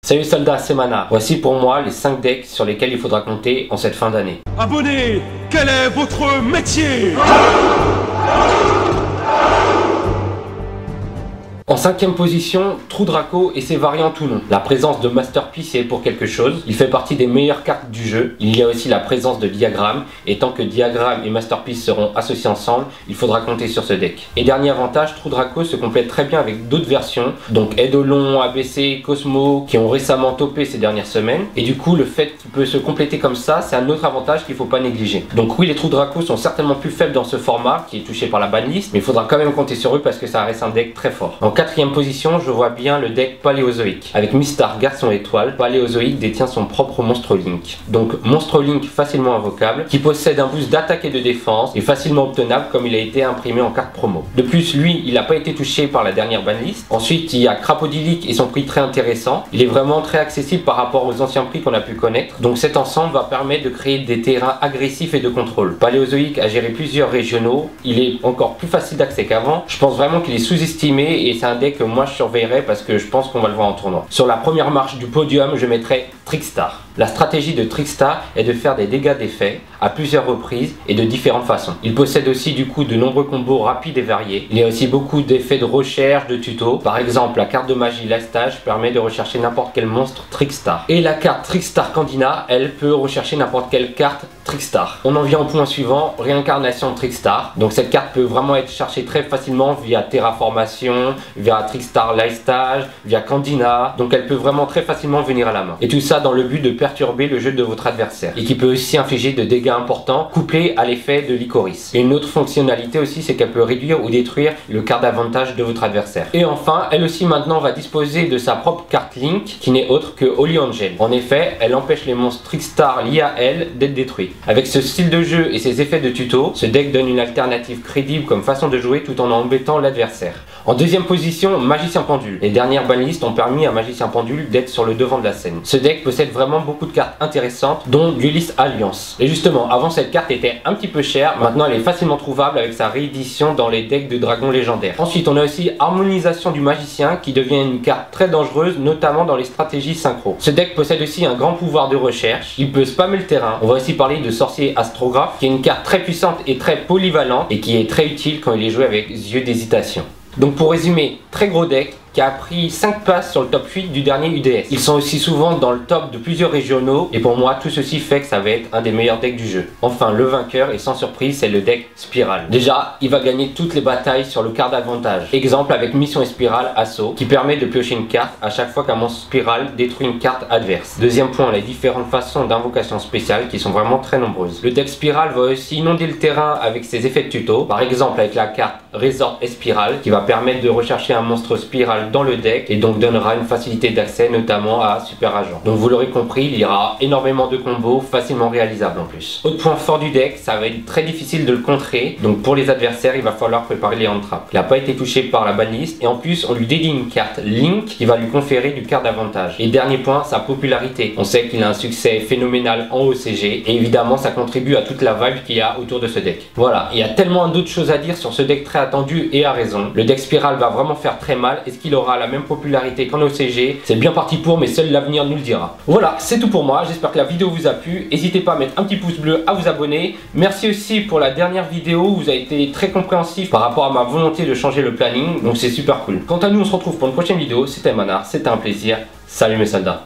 Salut soldats, c'est Mana. Voici pour moi les 5 decks sur lesquels il faudra compter en cette fin d'année. Abonnés, quel est votre métier? En 5ème position, True Draco et ses variantes ou non. La présence de Masterpiece est pour quelque chose. Il fait partie des meilleures cartes du jeu. Il y a aussi la présence de Diagramme. Et tant que Diagramme et Masterpiece seront associés ensemble, il faudra compter sur ce deck. Et dernier avantage, True Draco se complète très bien avec d'autres versions. Donc Eidolon, ABC, Cosmo, qui ont récemment topé ces dernières semaines. Et du coup, le fait qu'il peut se compléter comme ça, c'est un autre avantage qu'il ne faut pas négliger. Donc oui, les True Draco sont certainement plus faibles dans ce format, qui est touché par la banlist. Mais il faudra quand même compter sur eux parce que ça reste un deck très fort. En 4ème position, je vois bien le deck Paléozoïque. Avec Mistar, Garçon Étoile, Paléozoïque détient son propre Monstre Link. Donc Monstre Link facilement invocable, qui possède un boost d'attaque et de défense, et facilement obtenable comme il a été imprimé en carte promo. De plus, lui, il n'a pas été touché par la dernière banlist. Ensuite, il y a Crapodilic et son prix très intéressant. Il est vraiment très accessible par rapport aux anciens prix qu'on a pu connaître. Donc cet ensemble va permettre de créer des terrains agressifs et de contrôle. Paléozoïque a géré plusieurs régionaux. Il est encore plus facile d'accès qu'avant. Je pense vraiment qu'il est sous-estimé et c'est un deck que moi je surveillerai parce que je pense qu'on va le voir en tournoi. Sur la première marche du podium, je mettrai Trickstar. La stratégie de Trickstar est de faire des dégâts d'effet à plusieurs reprises et de différentes façons. Il possède aussi du coup de nombreux combos rapides et variés. Il y a aussi beaucoup d'effets de recherche, de tutos. Par exemple, la carte de magie Lastage permet de rechercher n'importe quel monstre Trickstar. Et la carte Trickstar Candina, elle peut rechercher n'importe quelle carte Trickstar. On en vient au point suivant, réincarnation Trickstar. Donc cette carte peut vraiment être cherchée très facilement via Terraformation, via Trickstar Lastage, via Candina. Donc elle peut vraiment très facilement venir à la main. Et tout ça dans le but de perturber le jeu de votre adversaire. Et qui peut aussi infliger de dégâts importants couplés à l'effet de Lycoris. Et une autre fonctionnalité aussi, c'est qu'elle peut réduire ou détruire le card d'avantage de votre adversaire. Et enfin, elle aussi maintenant va disposer de sa propre carte Link qui n'est autre que Holy Angel. En effet, elle empêche les monstres Trickstar liés à elle d'être détruits. Avec ce style de jeu et ses effets de tuto, ce deck donne une alternative crédible comme façon de jouer tout en embêtant l'adversaire. En 2ème position, Magicien Pendule. Les dernières banlistes ont permis à Magicien Pendule d'être sur le devant de la scène. Ce deck possède vraiment beaucoup de cartes intéressantes, dont Duelist Alliance. Et justement, avant cette carte était un petit peu chère, maintenant elle est facilement trouvable avec sa réédition dans les decks de dragons légendaires. Ensuite, on a aussi Harmonisation du Magicien qui devient une carte très dangereuse, notamment dans les stratégies synchro. Ce deck possède aussi un grand pouvoir de recherche, il peut spammer le terrain. On va aussi parler de Sorcier Astrographe, qui est une carte très puissante et très polyvalente et qui est très utile quand il est joué avec yeux d'hésitation. Donc pour résumer, très gros deck qui a pris 5 places sur le top 8 du dernier UDS. Ils sont aussi souvent dans le top de plusieurs régionaux et pour moi tout ceci fait que ça va être un des meilleurs decks du jeu. Enfin le vainqueur et sans surprise c'est le deck Spirale. Déjà il va gagner toutes les batailles sur le card d'avantage. Exemple avec Mission et Spirale Assaut qui permet de piocher une carte à chaque fois qu'un monstre Spirale détruit une carte adverse. Deuxième point, les différentes façons d'invocation spéciale qui sont vraiment très nombreuses. Le deck Spirale va aussi inonder le terrain avec ses effets de tuto. Par exemple avec la carte Resort et Spirale qui va permettre de rechercher un monstre Spirale dans le deck et donc donnera une facilité d'accès notamment à Super Agent. Donc vous l'aurez compris, il y aura énormément de combos facilement réalisables en plus. Autre point fort du deck, ça va être très difficile de le contrer, donc pour les adversaires il va falloir préparer les hand traps. Il n'a pas été touché par la banlist et en plus on lui dédie une carte Link qui va lui conférer du card d'avantage. Et dernier point, sa popularité. On sait qu'il a un succès phénoménal en OCG et évidemment ça contribue à toute la vibe qu'il y a autour de ce deck. Voilà, il y a tellement d'autres choses à dire sur ce deck très attendu et à raison. Le deck Spirale va vraiment faire très mal. Est-ce qu'il aura la même popularité qu'en OCG? C'est bien parti pour, mais seul l'avenir nous le dira. Voilà, c'est tout pour moi. J'espère que la vidéo vous a plu. N'hésitez pas à mettre un petit pouce bleu, à vous abonner. Merci aussi pour la dernière vidéo où vous avez été très compréhensif par rapport à ma volonté de changer le planning. Donc c'est super cool. Quant à nous, on se retrouve pour une prochaine vidéo. C'était Manar, c'était un plaisir. Salut mes soldats.